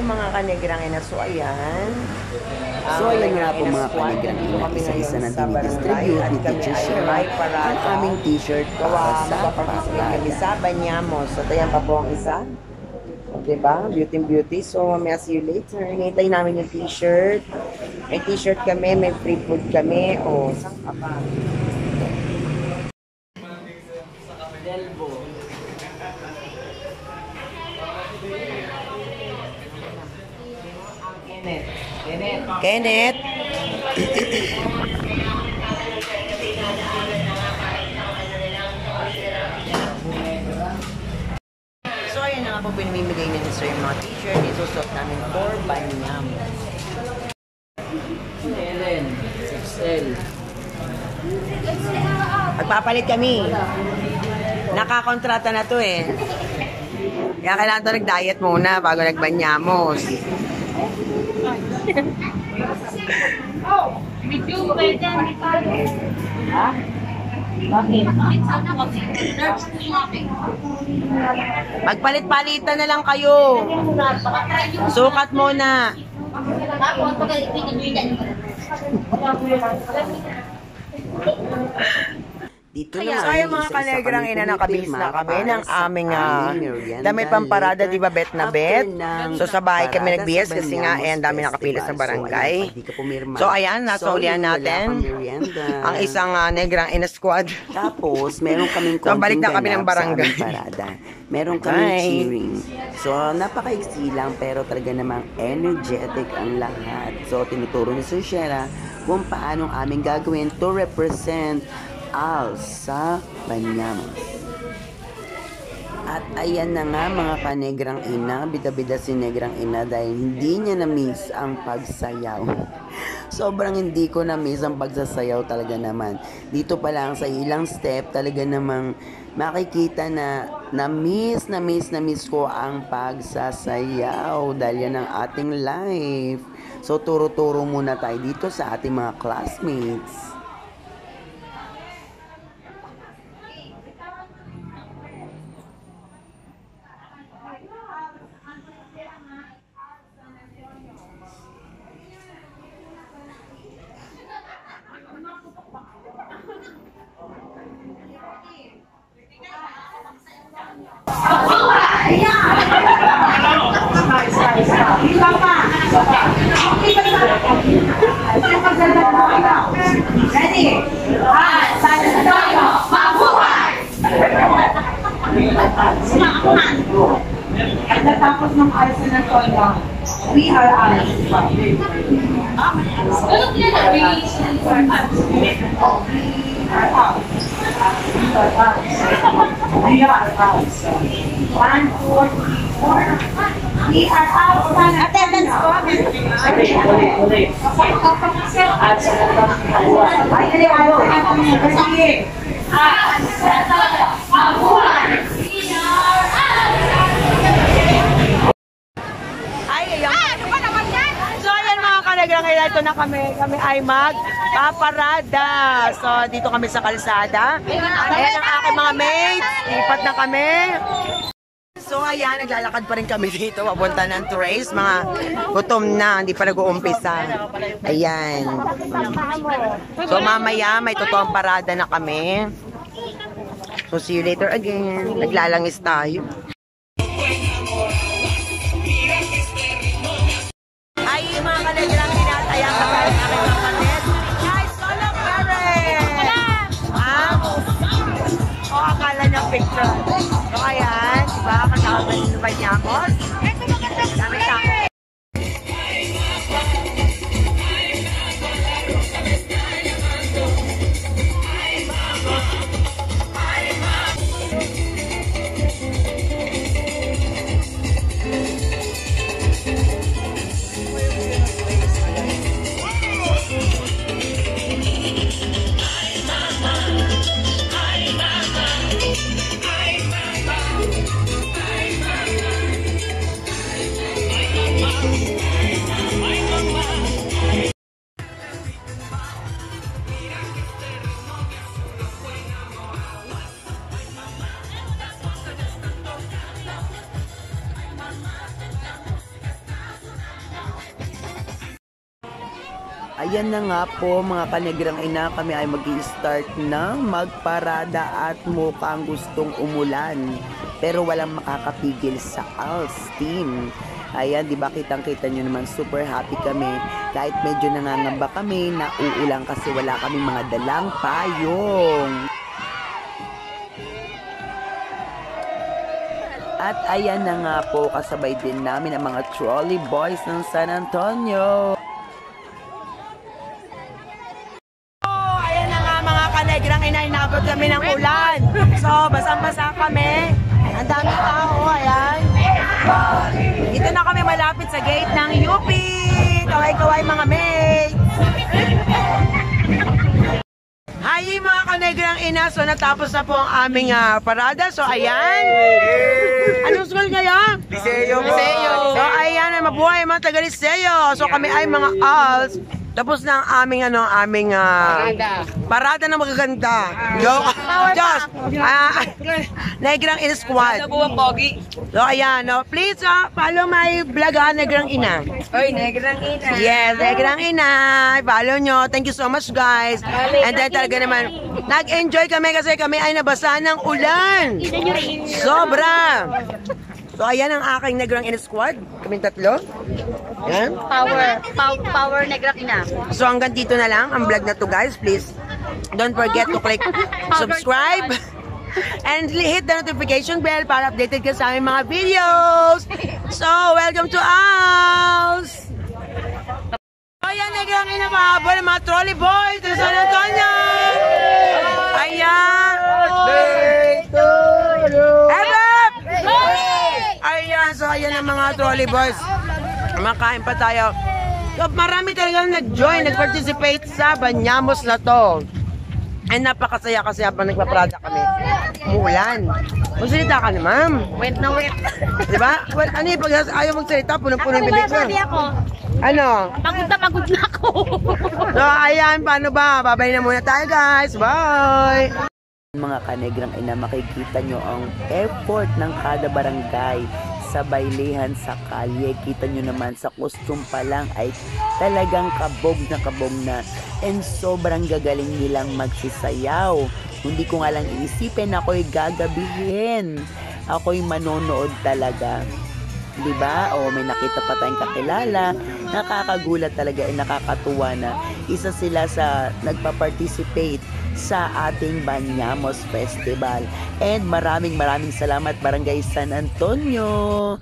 mga kanegrang ina. So, ayan. So, ayan nga po mga kanegrang ina. Isa-isa na dinidistribute ni Teacher Shera ang aming t-shirt para sa kami sa Banyamos. So, ayan pa po ang isa. Diba? Beauty. So, mamaya see you later. Hinihintay namin yung t-shirt. May t-shirt kami, may free food kami. O, saan ka pa? Kenneth. So, ayan na nga po pinimimigay ni Mr. yung mga t-shirt. Isusot namin for Banyamos. XL. Magpapalit kami. Nakakontrata na to eh. Kaya kailangan to nag-diet muna bago nag-Banyamos. Oh, video pwede yan. Ha? Bakit? Magpalit-palitan na lang kayo. Sukat muna. Dito Kaya ayun mga kanegrang ina, nakabihis na kami ng aming damit pamparada, di ba bet na bet? So sa bahay kami nagbihis kasi nga ang dami nakapila sa barangay. So ayan, nasa ulian natin ang isang negrang ina squad. Tapos meron kaming so balik na kami ng barangay. Meron kaming cheering. So napaka-iksi lang pero talaga namang energetic ang lahat. So tinuturo ni Sir Shera kung paano aming gagawin to represent sa Banyamos. At ayan na nga mga kanegrang ina, bida-bida si negrang ina dahil hindi niya na-miss ang pagsayaw. Sobrang hindi ko na-miss ang pagsasayaw talaga naman. Dito pa lang sa ilang step talaga namang makikita na na-miss ko ang pagsasayaw dahil yan ang ating life. So turo-turo muna tayo dito sa ating mga classmates. Ready? At natapos ng ayos na Tonya, we are ayos. We are out. 1, 2, 3, 4. We are out. Attendance ko. Ito na kami ay magpaparada. So, dito kami sa kalsada. Ayan ang aking mga mates. Lipat na kami. So, ayan, naglalakad pa rin kami dito. Papunta ng Trace. Mga gutom na, hindi pa nag-uumpisa. Ayan. So, mamaya, may totoong parada na kami. So, see you later again. Naglalangis tayo. Ay, mga kalegrang tinataya ka sa aking mga kapatid. Guys, solo parent! O, akala ng picture. So, ayan, diba? Kasama ng Banyamos. Dami tayo. Ayan na nga po mga kanegrang ina, kami ay mag-i-start na magparada at mukhang gustong umulan. Pero walang makakapigil sa ALS team. Ayan, di ba kitang-kita nyo naman, super happy kami. Kahit medyo nangangamba kami na uulan kasi wala kami mga dalang payong. At ayan na nga po, kasabay din namin ang mga trolley boys ng San Antonio. Kanegrang ina, inabot kami ng ulan. So, basang-basa kami. Ang daming tao, ayan. Dito na kami malapit sa gate ng UP. Kaway-kaway mga mates. Hi mga kanegrang ina. So, natapos na po ang aming parada. So, ayan. Anong school kayo? Liceo. So, ayan. Mabuhay mga taga-Liceo. So, kami ay mga ALS. Tapos na ang aming parada na magaganda. Joke. Diyos. Negrang Ina Squad. So, ayan. No? Please, follow my vlog, Negrang Ina. Oy, Negrang Ina. Yes, Negrang Ina. Follow nyo. Thank you so much, guys. And then talaga naman, nag-enjoy kami kasi kami ay nabasa ng ulan. Sobra. So, ayan ang aking Negrang Ina Squad. Kaming tatlo. Ayan. Power Negrang Ina. So, hanggang dito na lang ang vlog na to, guys. Please, don't forget to click subscribe and hit the notification bell para updated ka sa aming mga videos. So, welcome to us! So, ayan, Negrang Ina, mahabol ang mga trolley boys sa San Antonio! Ayan! Ayan, so ayan ang mga trolley boys. Makain pa tayo. So, marami talagang nag-join, nag-participate sa Banyamos na to. Ay, napakasaya kasi habang nagpaprada kami. Umuulan. Magsalita ka na, ma'am. Wait na wait. Diba? Well, ano yung pag ayaw magsalita, punong-puno yung bibig ko. ako. Ano? Pagod na ako. So, ayan, paano ba? Babay na muna tayo, guys. Bye! Mga kanegrang ina, makikita nyo ang effort ng kada barangay sa baylihan sa kalye. Kita nyo naman sa costume pa lang ay talagang kabog na and sobrang gagaling nilang magsisayaw. Hindi ko nga lang iisipin, ako'y gagabihin, ako'y manonood talaga. Diba? O may nakita pa tayong kakilala, nakakagulat talaga, nakakatuwa na isa sila sa nagpa-participate sa ating Banyamos Festival. And maraming salamat Barangay San Antonio.